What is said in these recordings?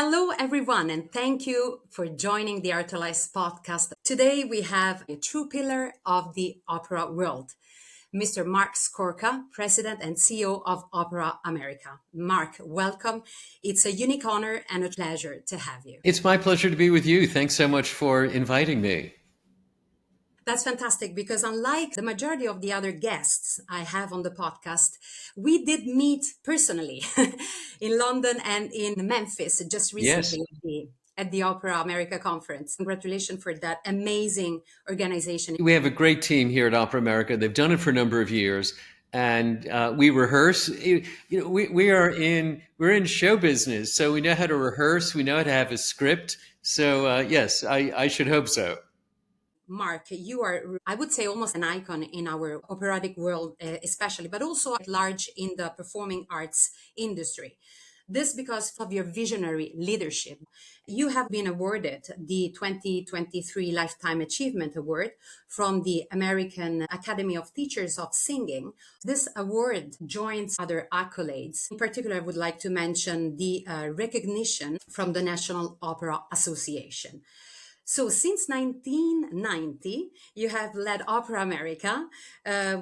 Hello, everyone, and thank you for joining the Artelize Podcast. Today, we have a true pillar of the opera world, Mr. Marc Scorca, President and CEO of Opera America. Marc, welcome. It's a unique honor and a pleasure to have you. It's my pleasure to be with you. Thanks so much for inviting me. That's fantastic because unlike the majority of the other guests I have on the podcast, we did meet personally in London and in Memphis just Yes, recently at the Opera America conference. Congratulations for that amazing organization. we have a great team here at Opera America. They've done it for a number of years, and we rehearse. We're in show business, so we know how to rehearse. We know how to have a script. So yes, I should hope so. Marc, you are, I would say, almost an icon in our operatic world, especially, but also at large in the performing arts industry. This because of your visionary leadership. You have been awarded the 2023 Lifetime Achievement Award from the American Academy of Teachers of Singing. This award joins other accolades. In particular, I would like to mention the recognition from the National Opera Association. So since 1990, you have led Opera America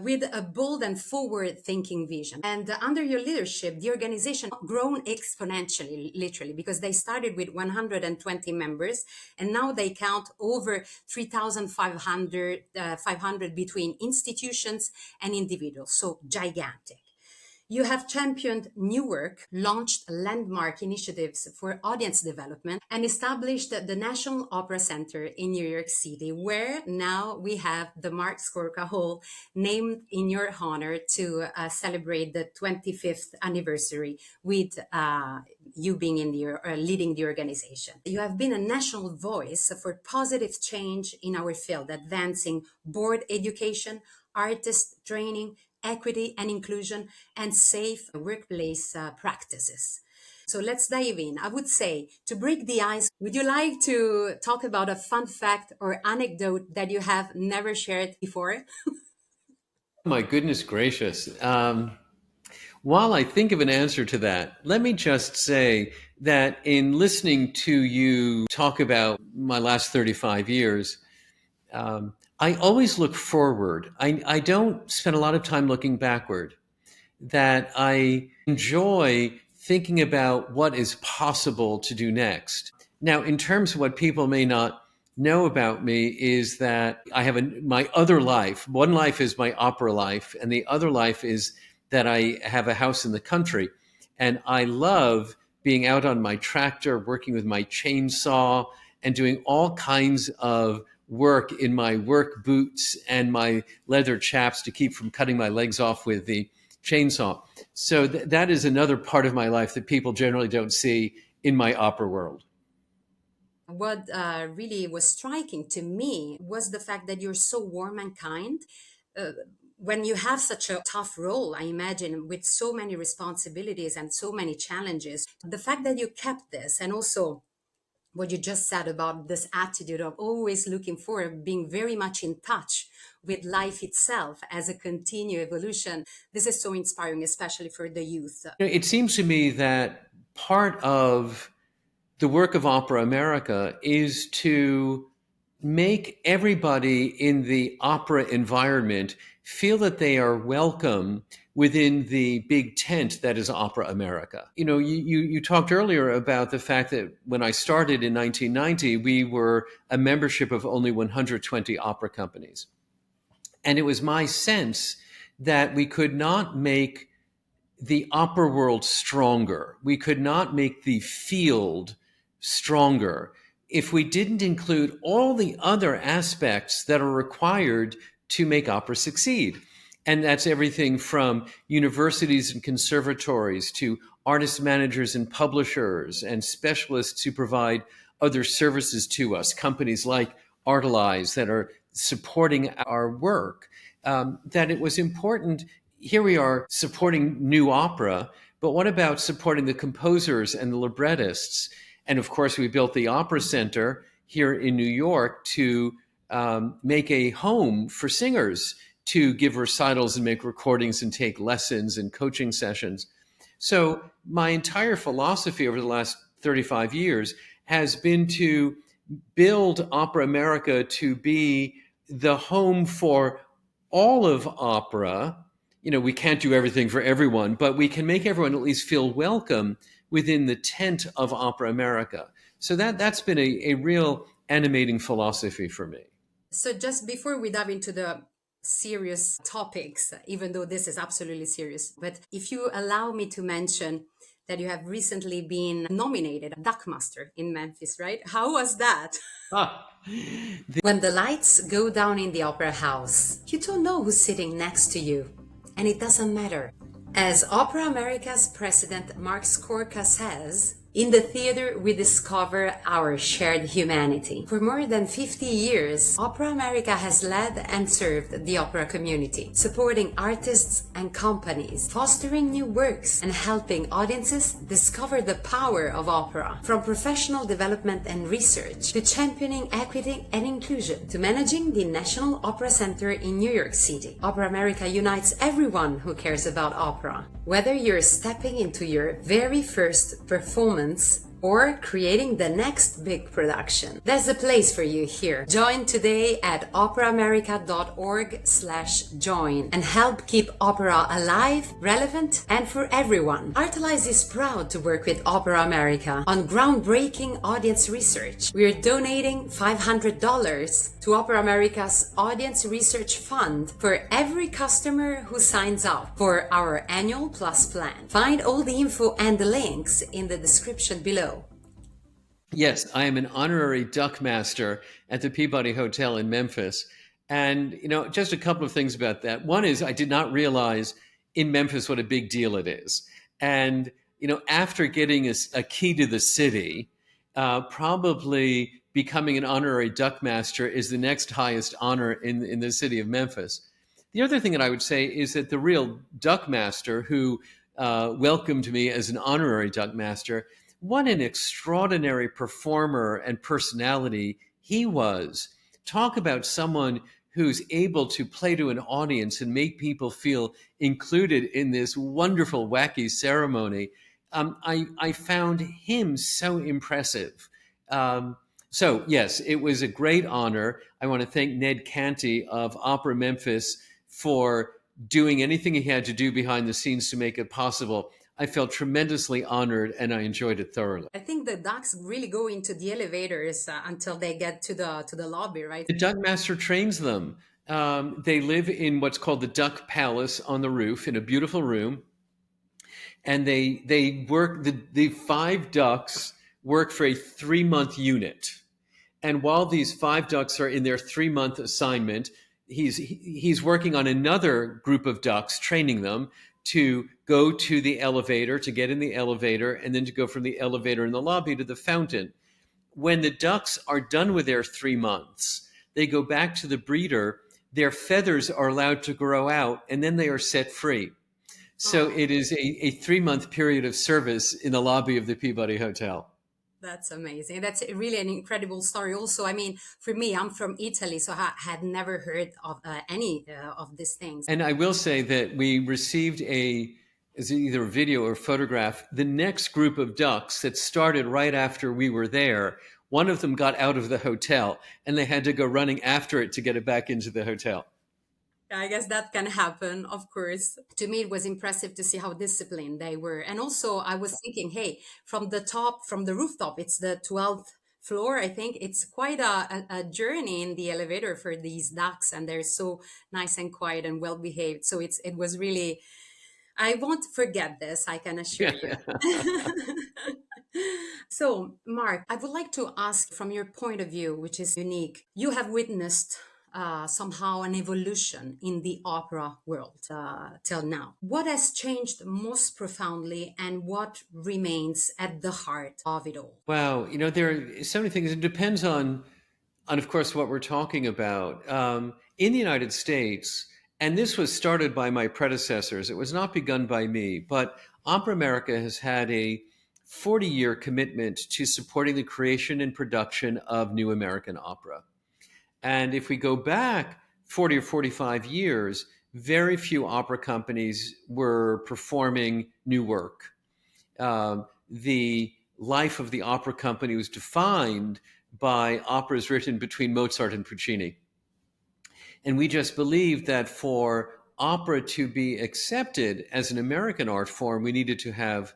with a bold and forward-thinking vision. And under your leadership, the organization grown exponentially, literally, because they started with 120 members, and now they count over 3,500 500 between institutions and individuals. So gigantic. You have championed new work, launched landmark initiatives for audience development, and established the National Opera Center in New York City, where now we have the Marc Scorca Hall named in your honor to celebrate the 25th anniversary with you being in the leading the organization. You have been a national voice for positive change in our field, advancing board education, artist training, equity and inclusion, and safe workplace practices. So let's dive in. I would say to break the ice, would you like to talk about a fun fact or anecdote that you have never shared before? My goodness gracious. While I think of an answer to that, let me just say that in listening to you talk about my last 35 years, I always look forward. I don't spend a lot of time looking backward, that I enjoy thinking about what is possible to do next. Now, in terms of what people may not know about me is that I have my other life. One life is my opera life, and the other life is that I have a house in the country. And I love being out on my tractor, working with my chainsaw, and doing all kinds of work in my work boots and my leather chaps to keep from cutting my legs off with the chainsaw. So that is another part of my life that people generally don't see in my opera world. What really was striking to me was the fact that you're so warm and kind. Uh, when you have such a tough role, I imagine, with so many responsibilities and so many challenges, the fact that you kept this and also what you just said about this attitude of always looking forward, being very much in touch with life itself as a continued evolution. This is so inspiring, especially for the youth. It seems to me that part of the work of Opera America is to make everybody in the opera environment feel that they are welcome within the big tent that is Opera America. You talked earlier about the fact that when I started in 1990, we were a membership of only 120 opera companies. And it was my sense that we could not make the opera world stronger. We could not make the field stronger if we didn't include all the other aspects that are required to make opera succeed. And that's everything from universities and conservatories to artist managers and publishers and specialists who provide other services to us, companies like Artelize that are supporting our work, that it was important. Here we are supporting new opera, but what about supporting the composers and the librettists? And of course, we built the Opera Center here in New York to make a home for singers to give recitals and make recordings and take lessons and coaching sessions. So my entire philosophy over the last 35 years has been to build Opera America to be the home for all of opera. You know, we can't do everything for everyone, but we can make everyone at least feel welcome within the tent of Opera America. So that's been a real animating philosophy for me. So, just before we dive into the serious topics, even though this is absolutely serious, but if you allow me to mention that you have recently been nominated a Duckmaster in Memphis, right? How was that? Ah, When the lights go down in the opera house, you don't know who's sitting next to you, and it doesn't matter. As Opera America's president Marc Scorca says, in the theater we discover our shared humanity. For more than 50 years, Opera America has led and served the opera community, supporting artists and companies, fostering new works, and helping audiences discover the power of opera. From professional development and research, to championing equity and inclusion, to managing the National Opera Center in New York City, Opera America unites everyone who cares about opera. Whether you're stepping into your very first performance or creating the next big production, there's a place for you here. Join today at operaamerica.org/join and help keep opera alive, relevant, and for everyone. Artelize is proud to work with Opera America on groundbreaking audience research. We're donating $500 to Opera America's Audience Research Fund for every customer who signs up for our Annual Plus plan. Find all the info and the links in the description below. yes, I am an honorary duck master at the Peabody Hotel in Memphis. And, you know, just a couple of things about that. One is I did not realize in Memphis what a big deal it is. And, you know, after getting a key to the city, probably becoming an honorary duck master is the next highest honor in the city of Memphis. The other thing that I would say is that the real duck master who welcomed me as an honorary duck master, what an extraordinary performer and personality he was. Talk about someone who's able to play to an audience and make people feel included in this wonderful, wacky ceremony. I found him so impressive. So, yes, it was a great honor. I want to thank Ned Canty of Opera Memphis for doing anything he had to do behind the scenes to make it possible. I felt tremendously honored and I enjoyed it thoroughly. I think the ducks really go into the elevators until they get to the lobby, right? The Duck Master trains them. They live in what's called the Duck Palace on the roof in a beautiful room. And they work, the five ducks work for a 3-month unit. And while these five ducks are in their 3-month assignment, he's working on another group of ducks, training them to go to the elevator, to get in the elevator, and then to go from the elevator in the lobby to the fountain. When the ducks are done with their 3 months, they go back to the breeder. Their feathers are allowed to grow out, and then they are set free. So it is a 3-month period of service in the lobby of the Peabody Hotel. That's amazing. That's really an incredible story. Also, I mean, for me, I'm from Italy, so I had never heard of any of these things. And I will say that we received is either a video or photograph, the next group of ducks that started right after we were there. One of them got out of the hotel and they had to go running after it to get it back into the hotel. I guess that can happen, of course. To me, it was impressive to see how disciplined they were. And also, I was thinking, hey, from the rooftop, it's the 12th floor. I think it's quite a journey in the elevator for these ducks, and they're so nice and quiet and well behaved. So it was really, I won't forget this, I can assure you. So, Marc, I would like to ask from your point of view, which is unique. You have witnessed somehow an evolution in the opera world till now. What has changed most profoundly and what remains at the heart of it all? Wow, you know, there are so many things. It depends on of course, what we're talking about. In the United States, and this was started by my predecessors, it was not begun by me, but Opera America has had a 40-year commitment to supporting the creation and production of new American opera. And if we go back 40 or 45 years, very few opera companies were performing new work. The life of the opera company was defined by operas written between Mozart and Puccini. And we just believed that for opera to be accepted as an American art form, we needed to have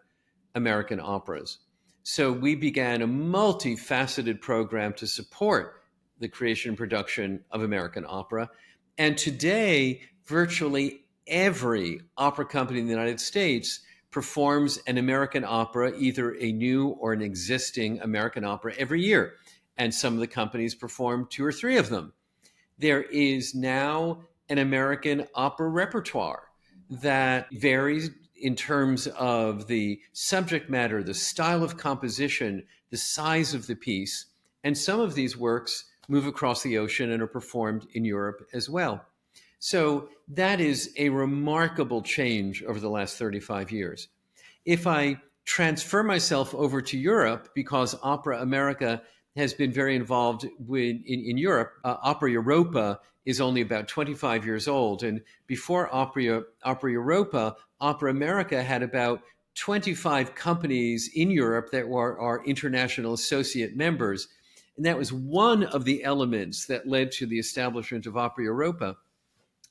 American operas. So we began a multifaceted program to support the creation and production of American opera. And today, virtually every opera company in the United States performs an American opera, either a new or an existing American opera, every year. And some of the companies perform two or three of them. There is now an American opera repertoire that varies in terms of the subject matter, the style of composition, the size of the piece. And some of these works move across the ocean and are performed in Europe as well. So that is a remarkable change over the last 35 years. If I transfer myself over to Europe, because Opera America has been very involved in Europe, Opera Europa is only about 25 years old. And before Opera Europa, Opera America had about 25 companies in Europe that were our international associate members. And that was one of the elements that led to the establishment of Opera Europa.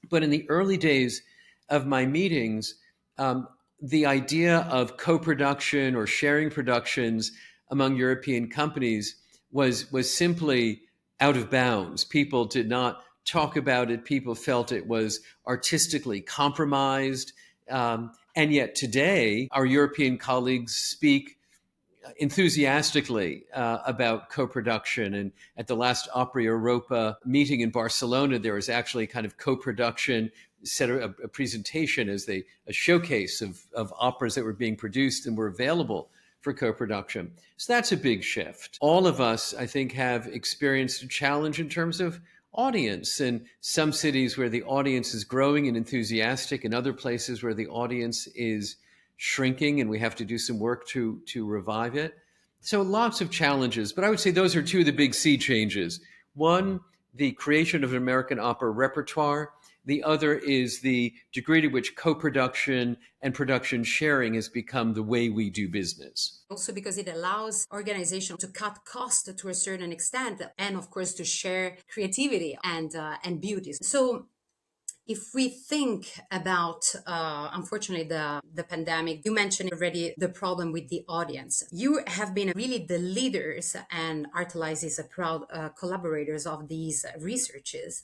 But in the early days of my meetings, the idea of co-production or sharing productions among European companies was simply out of bounds. People did not talk about it. People felt it was artistically compromised. And yet today, our European colleagues speak enthusiastically about co-production. And at the last Opera Europa meeting in Barcelona, there was actually kind of co-production, set a presentation as a showcase of operas that were being produced and were available for co-production. So that's a big shift. All of us, I think, have experienced a challenge in terms of audience. In some cities where the audience is growing and enthusiastic, and other places where the audience is shrinking, and we have to do some work to revive it. So lots of challenges, but I would say those are two of the big sea changes. One, the creation of an American opera repertoire. The other is the degree to which co-production and production sharing has become the way we do business. Also because it allows organizations to cut costs to a certain extent, and of course to share creativity and beauty. So if we think about, unfortunately, the pandemic, you mentioned already the problem with the audience. You have been really the leaders, and Artelize is a proud collaborators of these researches.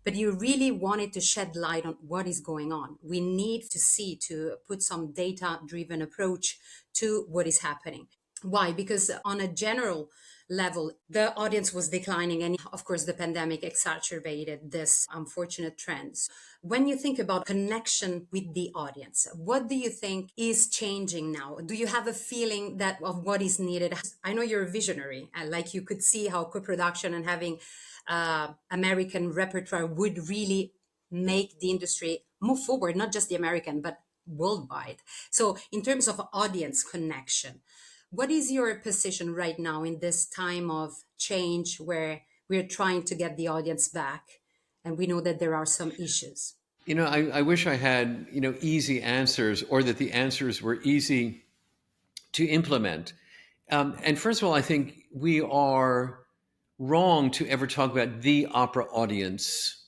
But you really wanted to shed light on what is going on. We need to put some data-driven approach to what is happening. Why? Because on a general level, the audience was declining, and of course the pandemic exacerbated this unfortunate trends. When you think about connection with the audience, what do you think is changing now? Do you have a feeling that of what is needed? I know you're a visionary, like you could see how co-production and having American repertoire would really make the industry move forward, not just the American, but worldwide. So in terms of audience connection, what is your position right now in this time of change where we're trying to get the audience back and we know that there are some issues? I wish I had, easy answers, or that the answers were easy to implement. And first of all, I think we are wrong to ever talk about the opera audience.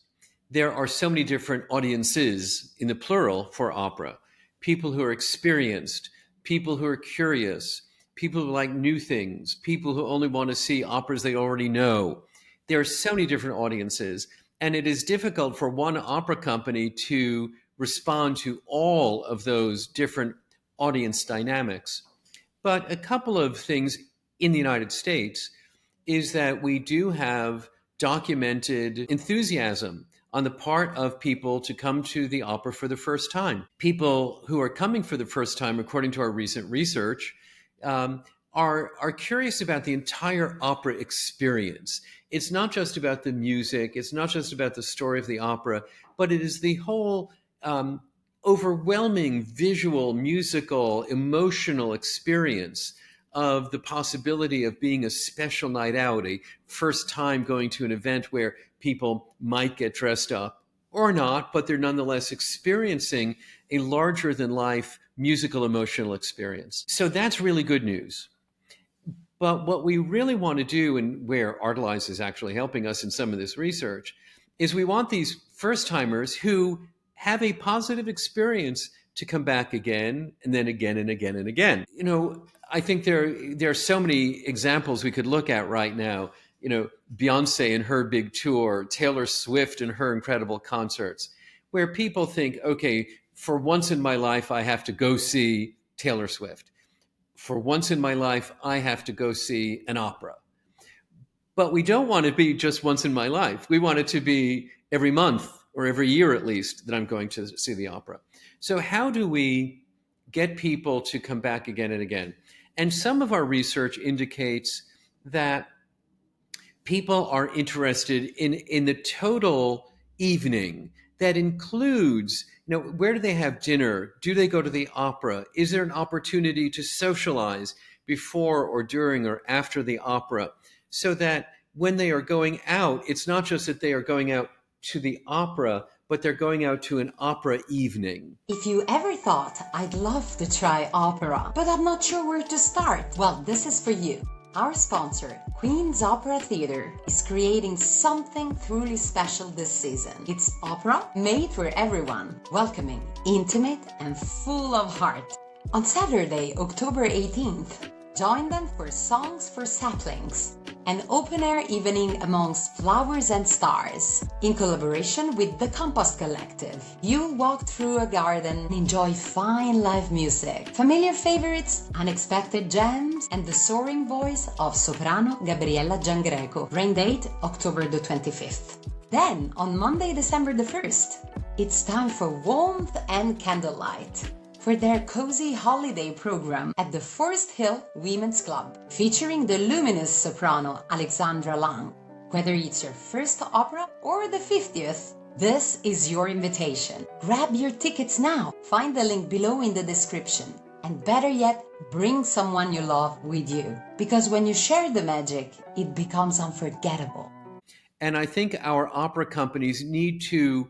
There are so many different audiences in the plural for opera. People who are experienced, people who are curious, people who like new things, people who only want to see operas they already know. There are so many different audiences, and it is difficult for one opera company to respond to all of those different audience dynamics. But a couple of things in the United States is that we do have documented enthusiasm on the part of people to come to the opera for the first time. People who are coming for the first time, according to our recent research, are curious about the entire opera experience. It's not just about the music, it's not just about the story of the opera, but it is the whole overwhelming visual, musical, emotional experience of the possibility of being a special night out, a first time going to an event where people might get dressed up or not, but they're nonetheless experiencing a larger than life musical emotional experience. So that's really good news. But what we really want to do, and where Artelize is actually helping us in some of this research, is we want these first timers who have a positive experience to come back again and then again and again and again. I think there are so many examples we could look at right now. Beyonce and her big tour, Taylor Swift and her incredible concerts, where people think, okay, for once in my life, I have to go see Taylor Swift. For once in my life, I have to go see an opera. But we don't want it to be just once in my life. We want it to be every month or every year at least that I'm going to see the opera. So how do we get people to come back again and again? And some of our research indicates that people are interested in the total evening that includes, where do they have dinner? Do they go to the opera? Is there an opportunity to socialize before or during or after the opera? So that when they are going out, it's not just that they are going out to the opera, but they're going out to an opera evening. If you ever thought, I'd love to try opera, but I'm not sure where to start, well, this is for you. Our sponsor, Queen's Opera Theatre, is creating something truly special this season. It's opera made for everyone, welcoming, intimate, and full of heart. On Saturday, October 18th, join them for Songs for Saplings, an open-air evening amongst flowers and stars. In collaboration with the Encompass Collective, you'll walk through a garden and enjoy fine live music, familiar favorites, unexpected gems, and the soaring voice of soprano Gabriella Giangreco. Rain date, October the 25th. Then, on Monday, December the 1st, it's time for warmth and candlelight for their cozy holiday program at the Forest Hill Women's Club, featuring the luminous soprano Alexandra Lang. Whether it's your first opera or the 50th, this is your invitation. Grab your tickets now. Find the link below in the description. And better yet, bring someone you love with you. Because when you share the magic, it becomes unforgettable. And I think our opera companies need to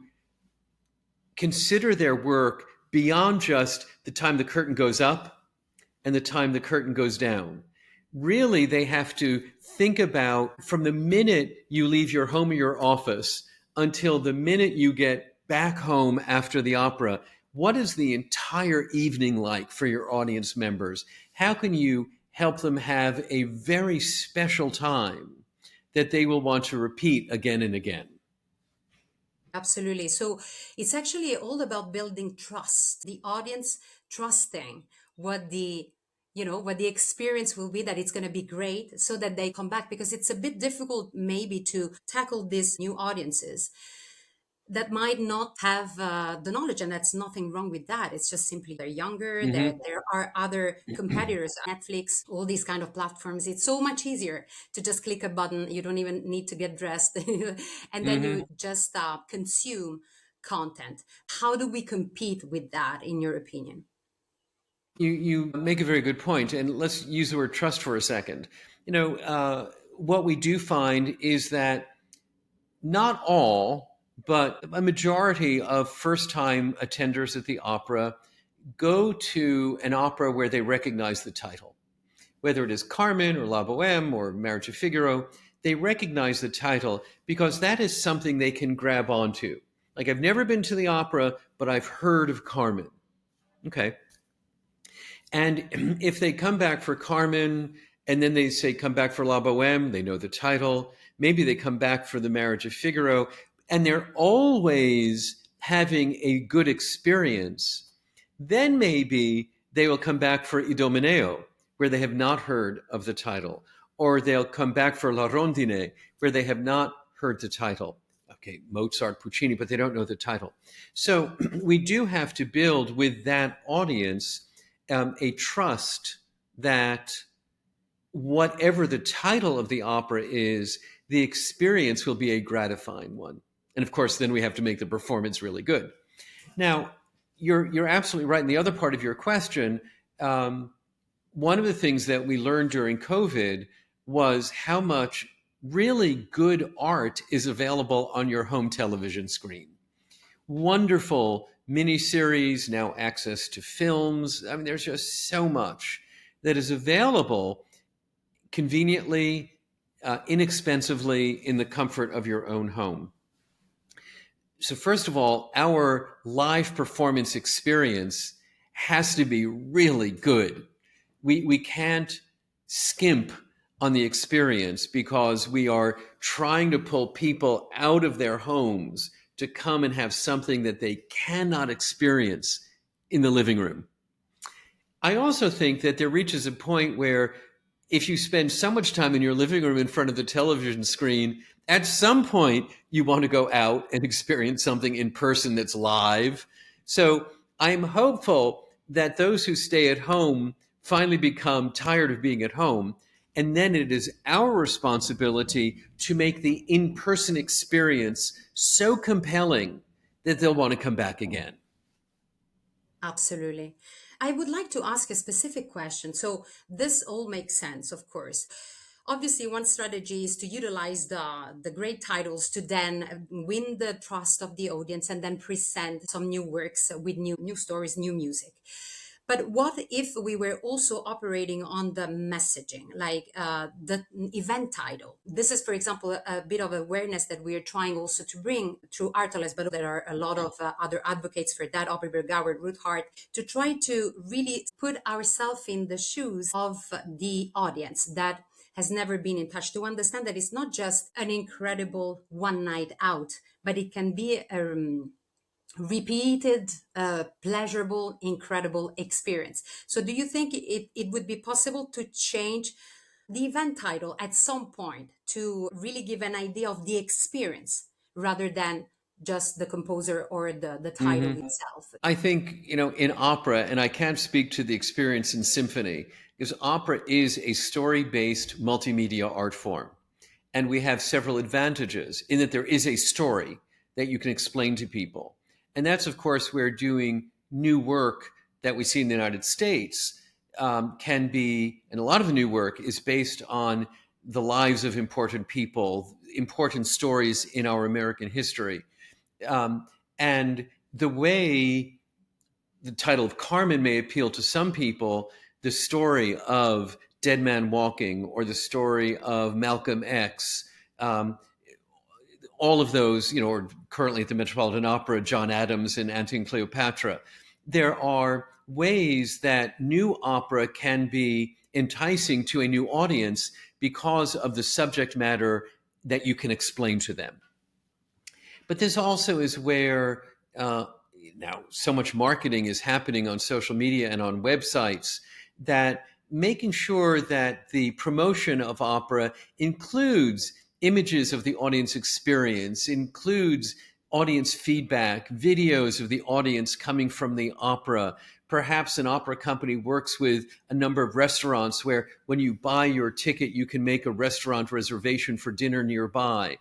consider their work beyond just the time the curtain goes up and the time the curtain goes down. Really, they have to think about from the minute you leave your home or your office until the minute you get back home after the opera, what is the entire evening like for your audience members? How can you help them have a very special time that they will want to repeat again and again? Absolutely. So it's actually all about building trust, the audience trusting what the experience will be, that it's going to be great, so that they come back, because it's a bit difficult maybe to tackle these new audiences that might not have the knowledge, and that's nothing wrong with that. It's just simply they're younger. There are other competitors, Netflix, all these kind of platforms. It's so much easier to just click a button. You don't even need to get dressed, and then you just consume content. How do we compete with that, in your opinion? You make a very good point, and let's use the word trust for a second. What we do find is that not all, but a majority of first-time attenders at the opera go to an opera where they recognize the title. Whether it is Carmen or La Boheme or Marriage of Figaro, they recognize the title because that is something they can grab onto. Like, I've never been to the opera, but I've heard of Carmen. Okay. And if they come back for Carmen and then they say come back for La Boheme, they know the title. Maybe they come back for the Marriage of Figaro, and they're always having a good experience. Then maybe they will come back for Idomeneo, where they have not heard of the title, or they'll come back for La Rondine, where they have not heard the title. Okay, Mozart, Puccini, but they don't know the title. So we do have to build with that audience a trust that whatever the title of the opera is, the experience will be a gratifying one. And of course, then we have to make the performance really good. Now, you're absolutely right. In the other part of your question, one of the things that we learned during COVID was how much really good art is available on your home television screen. Wonderful miniseries, now access to films. I mean, there's just so much that is available conveniently, inexpensively, in the comfort of your own home. So, first of all, our live performance experience has to be really good. We can't skimp on the experience because we are trying to pull people out of their homes to come and have something that they cannot experience in the living room. I also think that there reaches a point where if you spend so much time in your living room in front of the television screen, at some point you want to go out and experience something in person that's live. So I'm hopeful that those who stay at home finally become tired of being at home. And then it is our responsibility to make the in person experience so compelling that they'll want to come back again. Absolutely. I would like to ask a specific question. So this all makes sense, of course. Obviously, one strategy is to utilize the great titles to then win the trust of the audience and then present some new works with new stories, new music. But what if we were also operating on the messaging, like the event title? This is, for example, a bit of awareness that we are trying also to bring through Artelize, but there are a lot of other advocates for that, Aubrey Bergauer, Ruth Hart, to try to really put ourselves in the shoes of the audience that has never been in touch, to understand that it's not just an incredible one night out, but it can be a repeated, pleasurable, incredible experience. So, do you think it would be possible to change the event title at some point to really give an idea of the experience rather than just the composer or the title Mhm. itself? I think, in opera, and I can't speak to the experience in symphony, because opera is a story based multimedia art form. And we have several advantages in that there is a story that you can explain to people. And that's, of course, where doing new work that we see in the United States can be, and a lot of the new work is based on the lives of important people, important stories in our American history. Um, and the way the title of Carmen may appeal to some people, the story of Dead Man Walking or the story of Malcolm X, um, all of those, or currently at the Metropolitan Opera, John Adams and Antony and Cleopatra. There are ways that new opera can be enticing to a new audience because of the subject matter that you can explain to them. But this also is where now so much marketing is happening on social media and on websites that making sure that the promotion of opera includes images of the audience experience, includes audience feedback, videos of the audience coming from the opera. Perhaps an opera company works with a number of restaurants where when you buy your ticket, you can make a restaurant reservation for dinner nearby.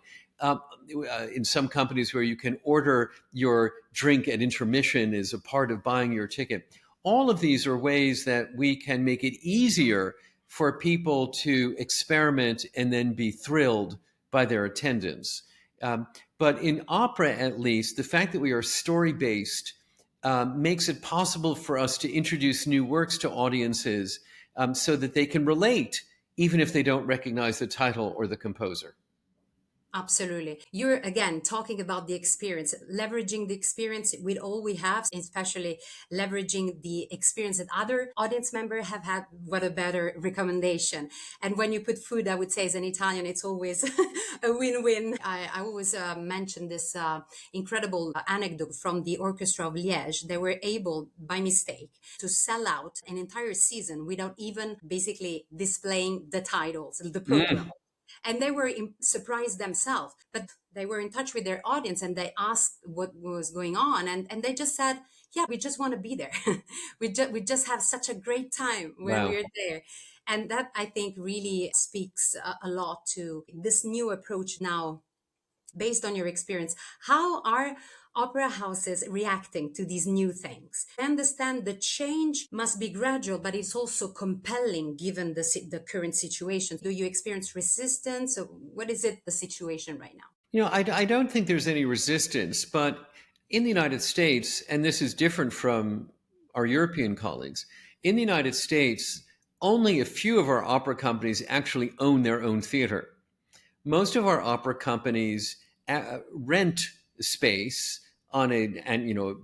In some companies where you can order your drink at intermission as a part of buying your ticket. All of these are ways that we can make it easier for people to experiment and then be thrilled by their attendance. But in opera, at least, the fact that we are story based makes it possible for us to introduce new works to audiences so that they can relate, even if they don't recognize the title or the composer. Absolutely. You're again talking about the experience, leveraging the experience with all we have, especially leveraging the experience that other audience members have had. What a better recommendation. And when you put food, I would say as an Italian, it's always a win-win. I always mention this incredible anecdote from the Orchestra of Liège. They were able, by mistake, to sell out an entire season without even basically displaying the titles, the program, Mm, and they were surprised themselves, but they were in touch with their audience and they asked what was going on, and they just said, yeah, we just want to be there. We just have such a great time when wow. we're there. And that, I think, really speaks a lot to this new approach now. Based on your experience, how are opera houses reacting to these new things? I understand the change must be gradual, but it's also compelling given the current situation. Do you experience resistance? Or what is it, the situation right now? I don't think there's any resistance, but in the United States, and this is different from our European colleagues, in the United States, only a few of our opera companies actually own their own theater. Most of our opera companies rent space on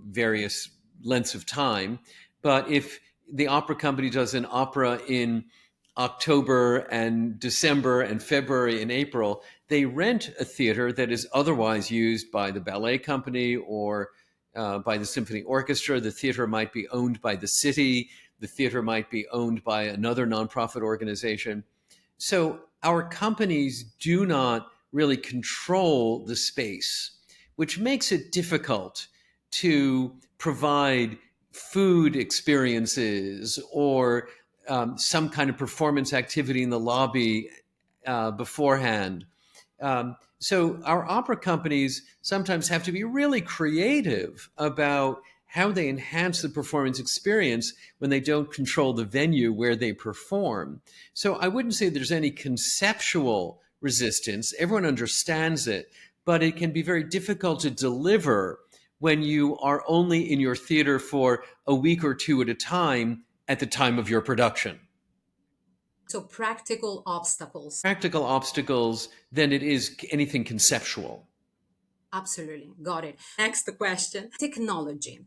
various lengths of time. But if the opera company does an opera in October and December and February and April, they rent a theater that is otherwise used by the ballet company or by the symphony orchestra. The theater might be owned by the city. The theater might be owned by another nonprofit organization. So our companies do not really control the space, which makes it difficult to provide food experiences or some kind of performance activity in the lobby beforehand. So our opera companies sometimes have to be really creative about how they enhance the performance experience when they don't control the venue where they perform. So I wouldn't say there's any conceptual resistance. Everyone understands it, but it can be very difficult to deliver when you are only in your theater for a week or two at a time at the time of your production. So practical obstacles. Practical obstacles than it is anything conceptual. Absolutely. Got it. Next question. Technology.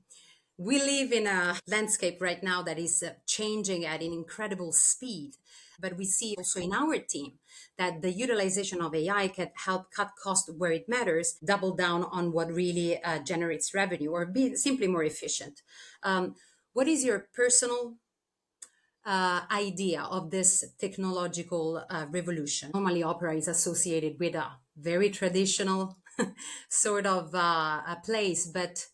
We live in a landscape right now that is changing at an incredible speed. But we see also in our team that the utilization of AI can help cut costs where it matters, double down on what really generates revenue, or be simply more efficient. What is your personal idea of this technological revolution? Normally, opera is associated with a very traditional sort of a place, but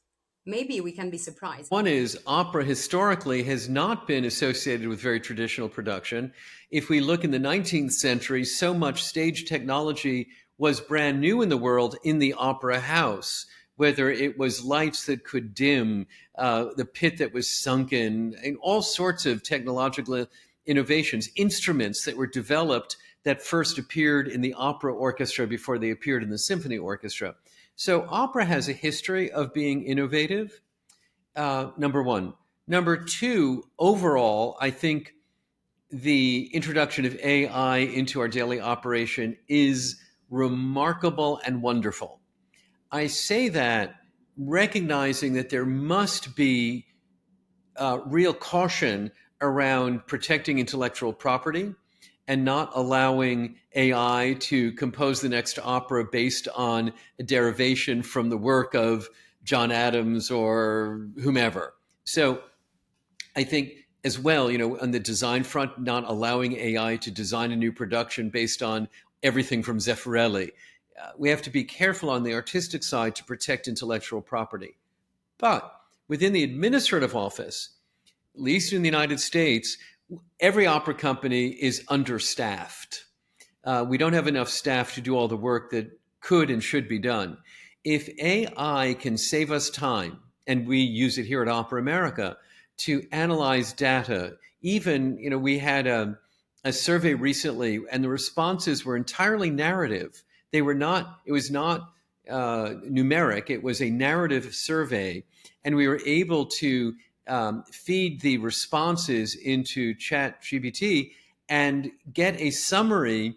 maybe we can be surprised. One is opera historically has not been associated with very traditional production. If we look in the 19th century, so much stage technology was brand new in the world in the opera house, whether it was lights that could dim, the pit that was sunken, and all sorts of technological innovations, instruments that were developed that first appeared in the opera orchestra before they appeared in the symphony orchestra. So opera has a history of being innovative, number one. Number two, overall, I think the introduction of AI into our daily operation is remarkable and wonderful. I say that recognizing that there must be real caution around protecting intellectual property and not allowing AI to compose the next opera based on a derivation from the work of John Adams or whomever. So I think as well, on the design front, not allowing AI to design a new production based on everything from Zeffirelli. We have to be careful on the artistic side to protect intellectual property. But within the administrative office, at least in the United States, every opera company is understaffed. We don't have enough staff to do all the work that could and should be done. If AI can save us time, and we use it here at Opera America, to analyze data, even, we had a survey recently, and the responses were entirely narrative. It was not numeric, it was a narrative survey, and we were able to feed the responses into ChatGPT and get a summary.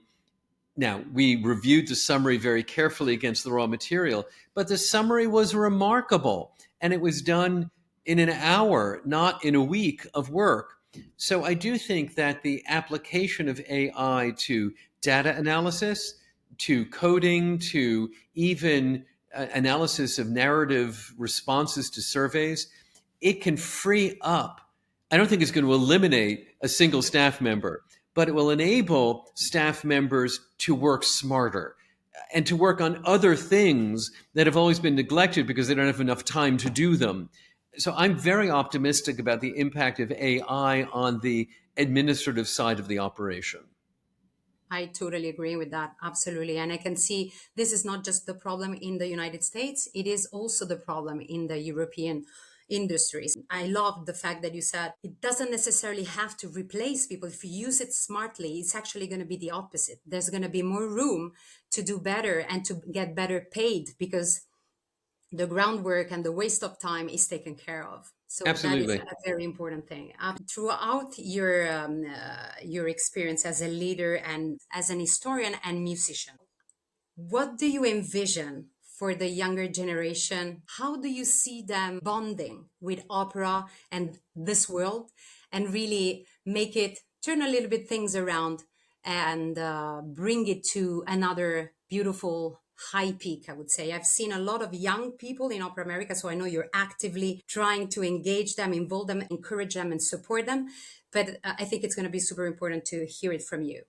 Now, we reviewed the summary very carefully against the raw material, but the summary was remarkable, and it was done in an hour, not in a week of work. So I do think that the application of AI to data analysis, to coding, to even analysis of narrative responses to surveys, it can free up. I don't think it's going to eliminate a single staff member, but it will enable staff members to work smarter and to work on other things that have always been neglected because they don't have enough time to do them. So I'm very optimistic about the impact of AI on the administrative side of the operation. I totally agree with that. Absolutely. And I can see this is not just the problem in the United States, it is also the problem in the European industries. I love the fact that you said it doesn't necessarily have to replace people. If you use it smartly, it's actually going to be the opposite. There's going to be more room to do better and to get better paid because the groundwork and the waste of time is taken care of. So that is Absolutely. a very important thing. Throughout your experience as a leader and as an historian and musician, what do you envision for the younger generation? How do you see them bonding with opera and this world and really make it turn a little bit things around and bring it to another beautiful high peak, I would say. I've seen a lot of young people in Opera America, so I know you're actively trying to engage them, involve them, encourage them, and support them. But I think it's going to be super important to hear it from you.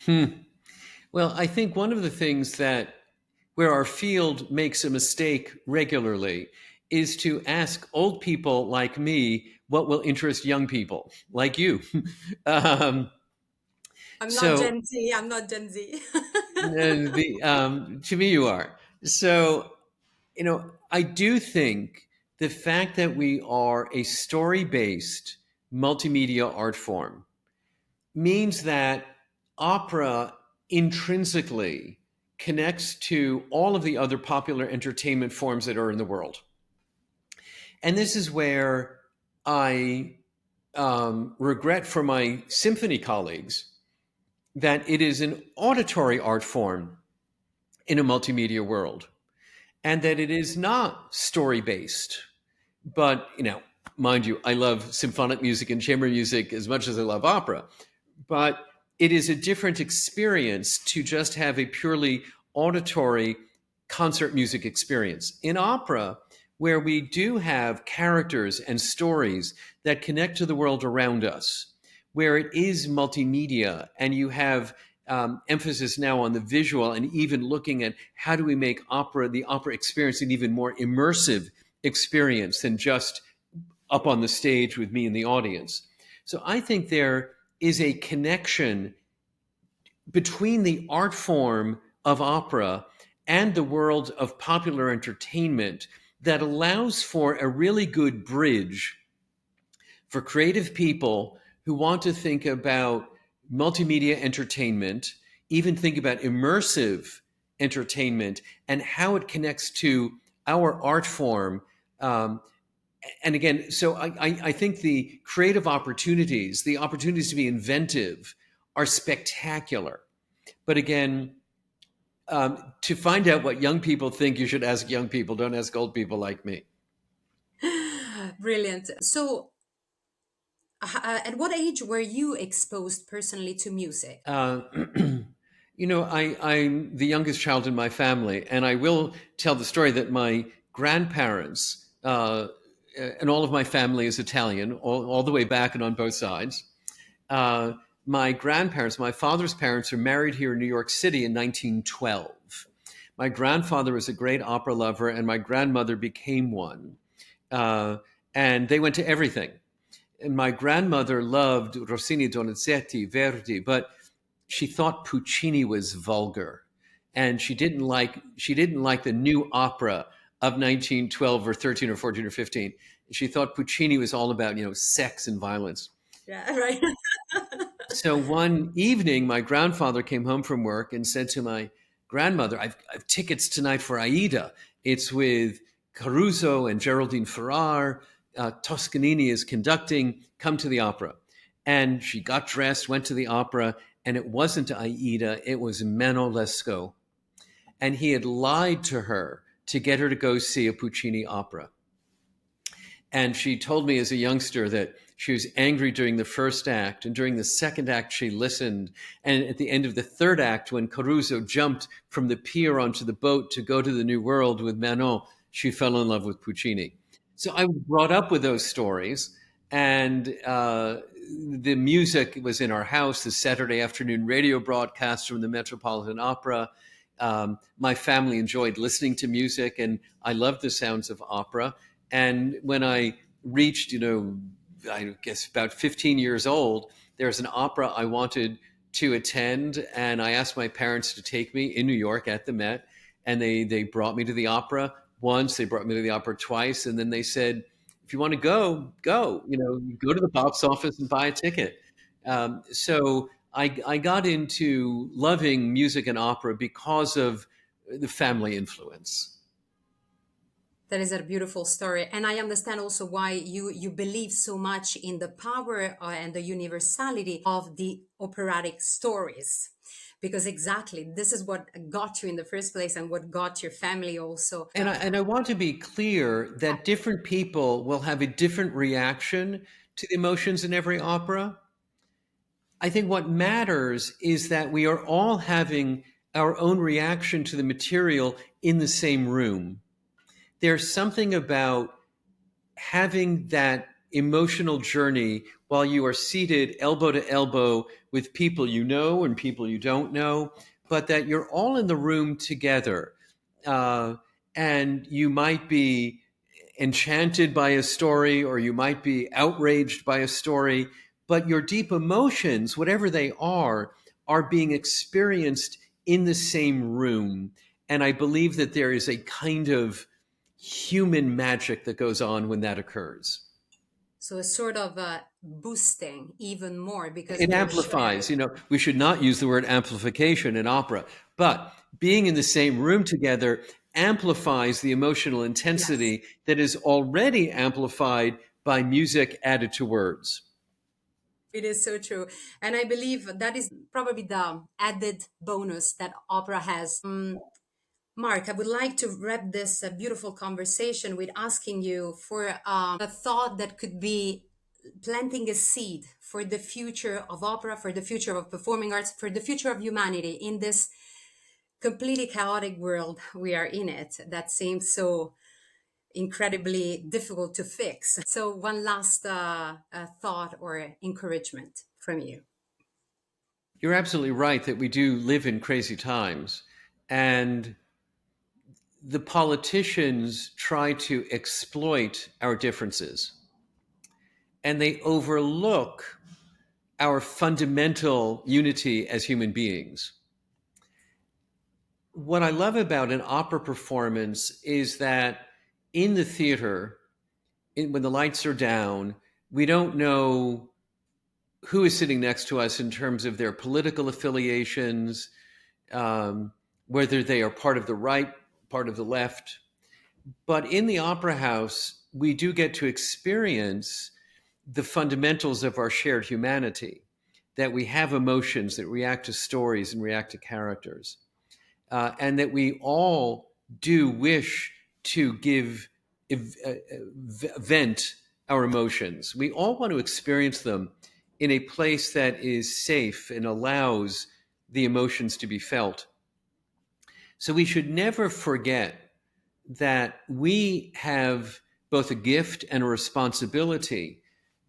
Hmm. Well, I think one of the things that where our field makes a mistake regularly is to ask old people like me what will interest young people like you. um, I'm not so Gen Z. I'm not Gen Z. to me, you are. So, I do think the fact that we are a story based multimedia art form means that opera intrinsically connects to all of the other popular entertainment forms that are in the world. And this is where I regret for my symphony colleagues that it is an auditory art form in a multimedia world and that it is not story based. But, mind you, I love symphonic music and chamber music as much as I love opera. But it is a different experience to just have a purely auditory concert music experience. In opera, where we do have characters and stories that connect to the world around us, where it is multimedia and you have emphasis now on the visual and even looking at how do we make the opera experience an even more immersive experience than just up on the stage with me in the audience. So I think there is a connection between the art form of opera and the world of popular entertainment that allows for a really good bridge for creative people who want to think about multimedia entertainment, even think about immersive entertainment and how it connects to our art form. And again, so I think the creative opportunities, the opportunities to be inventive, are spectacular. But again, to find out what young people think, you should ask young people. Don't ask old people like me. Brilliant. So, at what age were you exposed personally to music? Uh, I'm the youngest child in my family, and I will tell the story that my grandparents and all of my family is Italian, all the way back and on both sides. Uh, my grandparents, my father's parents, are married here in New York City in 1912. My grandfather was a great opera lover, and my grandmother became one. Uh, and they went to everything. And my grandmother loved Rossini, Donizetti, Verdi, but she thought Puccini was vulgar, and she didn't like the new opera of 1912 or 13 or 14 or 15. She thought Puccini was all about sex and violence. Yeah, right. So one evening, my grandfather came home from work and said to my grandmother, I've tickets tonight for Aida. It's with Caruso and Geraldine Ferrar. Toscanini is conducting. Come to the opera. And she got dressed, went to the opera, and it wasn't Aida, it was Meno Lescaut. And he had lied to her to get her to go see a Puccini opera. And she told me as a youngster that she was angry during the first act. And during the second act, she listened. And at the end of the third act, when Caruso jumped from the pier onto the boat to go to the New World with Manon, she fell in love with Puccini. So I was brought up with those stories. And the music was in our house, the Saturday afternoon radio broadcast from the Metropolitan Opera. My family enjoyed listening to music, and I loved the sounds of opera. And when I reached, I guess about 15 years old, there's an opera I wanted to attend. And I asked my parents to take me in New York at the Met. And they brought me to the opera once, they brought me to the opera twice. And then they said, if you want to go, go, go to the box office and buy a ticket. So I got into loving music and opera because of the family influence. That is a beautiful story, and I understand also why you believe so much in the power and the universality of the operatic stories, because exactly this is what got you in the first place and what got your family also. And I want to be clear that different people will have a different reaction to the emotions in every opera. I think what matters is that we are all having our own reaction to the material in the same room. There's something about having that emotional journey while you are seated elbow to elbow with people you know and people you don't know, but that you're all in the room together. Uh, and you might be enchanted by a story or you might be outraged by a story, but your deep emotions, whatever they are being experienced in the same room. And I believe that there is a kind of human magic that goes on when that occurs. So it's sort of boosting even more because It we are amplifies. sharing. You know, we should not use the word amplification in opera, but being in the same room together amplifies the emotional Yes, intensity that is already amplified by music added to words. it is so true. And I believe that is probably the added bonus that opera has. Mark, I would like to wrap this beautiful conversation with asking you for a thought that could be planting a seed for the future of opera, for the future of performing arts, for the future of humanity in this completely chaotic world we are in it that seems so incredibly difficult to fix. So, one last thought or encouragement from you. You're absolutely right that we do live in crazy times. And the politicians try to exploit our differences and they overlook our fundamental unity as human beings. What I love about an opera performance is that in the theater, when the lights are down, we don't know who is sitting next to us in terms of their political affiliations, um, whether they are part of the right, part of the left. But in the opera house, we do get to experience the fundamentals of our shared humanity, that we have emotions that react to stories and react to characters, and that we all do wish to give vent our emotions. We all want to experience them in a place that is safe and allows the emotions to be felt. So we should never forget that we have both a gift and a responsibility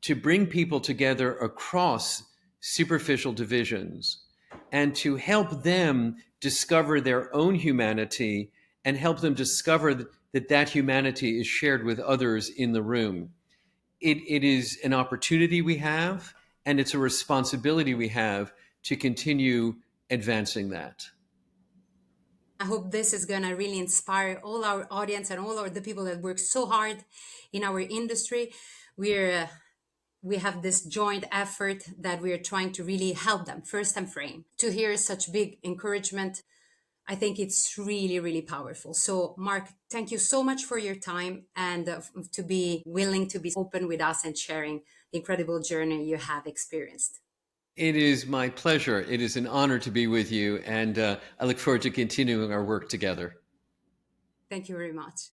to bring people together across superficial divisions and to help them discover their own humanity and help them discover that that humanity is shared with others in the room. It is an opportunity we have, and it's a responsibility we have to continue advancing that. I hope this is going to really inspire all our audience and all of the people that work so hard in our industry. We're we have this joint effort that we are trying to really help them first and frame. To hear such big encouragement, I think it's really, really powerful. So, Mark, thank you so much for your time and to be willing to be open with us and sharing the incredible journey you have experienced. It is my pleasure. It is an honor to be with you, and I look forward to continuing our work together. Thank you very much.